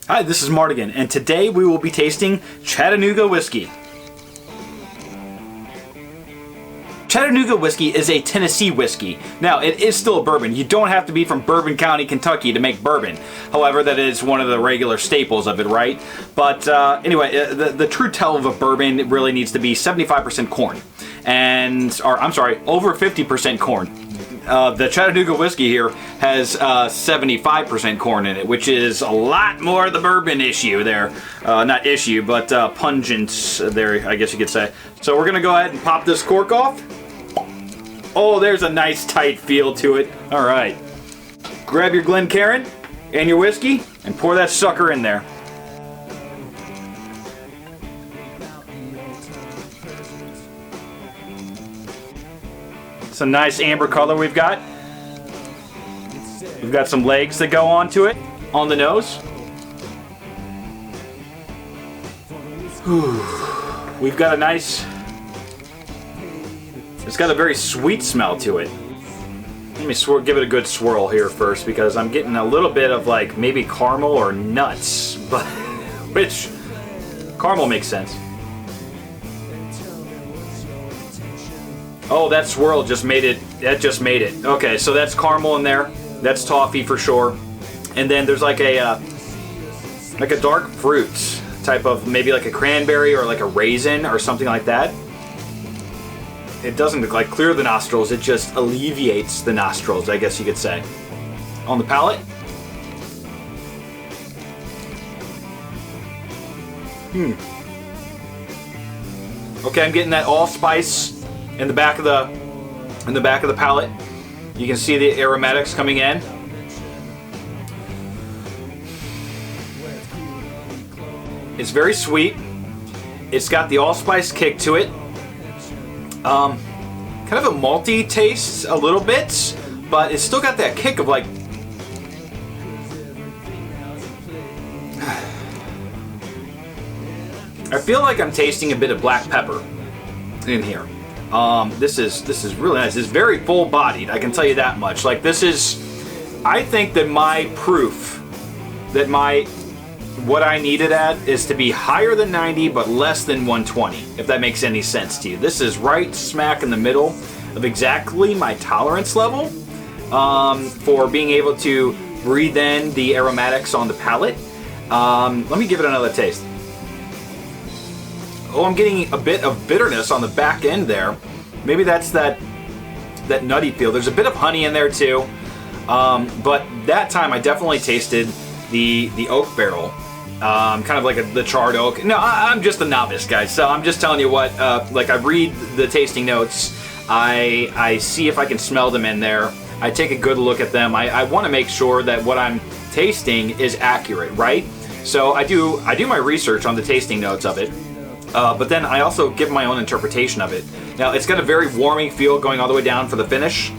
Hi, this is Mardigan, and today we will be tasting Chattanooga whiskey. Chattanooga whiskey is a Tennessee whiskey. Now, it is still a bourbon. You don't have to be from Bourbon County, Kentucky to make bourbon. However, that is one of the regular staples of it, right? But anyway, the true tell of a bourbon really needs to be 75% corn. Over 50% corn. The Chattanooga whiskey here has 75% corn in it, which is a lot more the bourbon issue there. Not issue, but pungent there, I guess you could say. So we're going to go ahead and pop this cork off. Oh, there's a nice tight feel to it. All right. Grab your Glencairn and your whiskey and pour that sucker in there. It's a nice amber color we've got. We've got some legs that go onto it on the nose. We've got a nice, it's got a very sweet smell to it. Let me give it a good swirl here first, because I'm getting a little bit of like maybe caramel or nuts, but which caramel makes sense. Oh, that swirl just made it. That just made it. Okay, so that's caramel in there. That's toffee for sure. And then there's like a dark fruit type of, maybe like a cranberry or like a raisin or something like that. It doesn't like clear the nostrils. It just alleviates the nostrils, I guess you could say. On the palate. Okay, I'm getting that allspice in the back of the palate. You can see the aromatics coming in. It's very sweet. It's got the allspice kick to it. Kind of a malty taste a little bit, but it's still got that kick of like I feel like I'm tasting a bit of black pepper in here. This is really nice. It's very full-bodied, I can tell you that much. Like, this is, I think that my proof that what I need it at is to be higher than 90 but less than 120, if that makes any sense to you. This is right smack in the middle of exactly my tolerance level for being able to breathe in the aromatics on the palate. Let me give it another taste. Oh, I'm getting a bit of bitterness on the back end there. Maybe that's that nutty feel. There's a bit of honey in there too. But that time I definitely tasted the oak barrel. Kind of like the charred oak. No, I'm just a novice, guys. So I'm just telling you what, like I read the tasting notes. I see if I can smell them in there. I take a good look at them. I want to make sure that what I'm tasting is accurate, right? So I do my research on the tasting notes of it. But then I also give my own interpretation of it. Now, it's got a very warming feel going all the way down for the finish.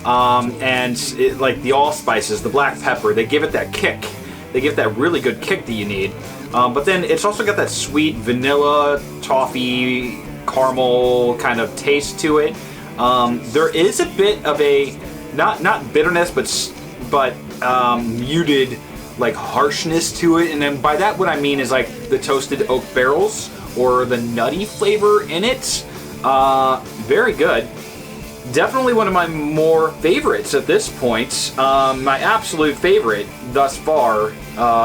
Like the allspices, the black pepper, they give it that kick. They give that really good kick that you need. But then it's also got that sweet vanilla, toffee, caramel kind of taste to it. There is a bit of a, not bitterness, but muted like harshness to it. And then by that what I mean is like the toasted oak barrels, or the nutty flavor in it. Very good. Definitely one of my more favorites at this point. My absolute favorite thus far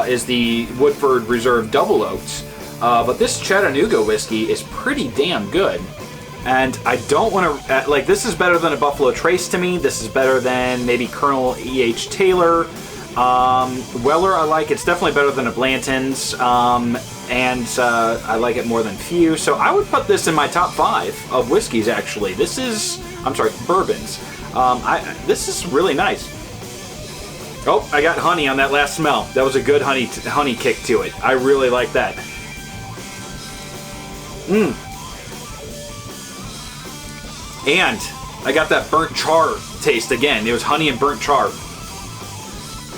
is the Woodford Reserve Double Oaked. But this Chattanooga whiskey is pretty damn good. And I don't want to, like, this is better than a Buffalo Trace to me. This is better than maybe Colonel E.H. Taylor. Weller I like. It's definitely better than a Blanton's. And I like it more than few. So I would put this in my top 5 of whiskeys, actually. This is, bourbons. This is really nice. Oh, I got honey on that last smell. That was a good honey kick to it. I really like that. And I got that burnt char taste again. It was honey and burnt char.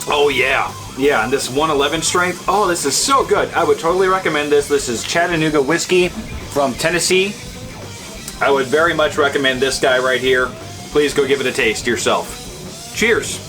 Oh yeah. Yeah, and this 111 strength. Oh, this is so good. I would totally recommend this. This is Chattanooga whiskey from Tennessee. I would very much recommend this guy right here. Please go give it a taste yourself. Cheers.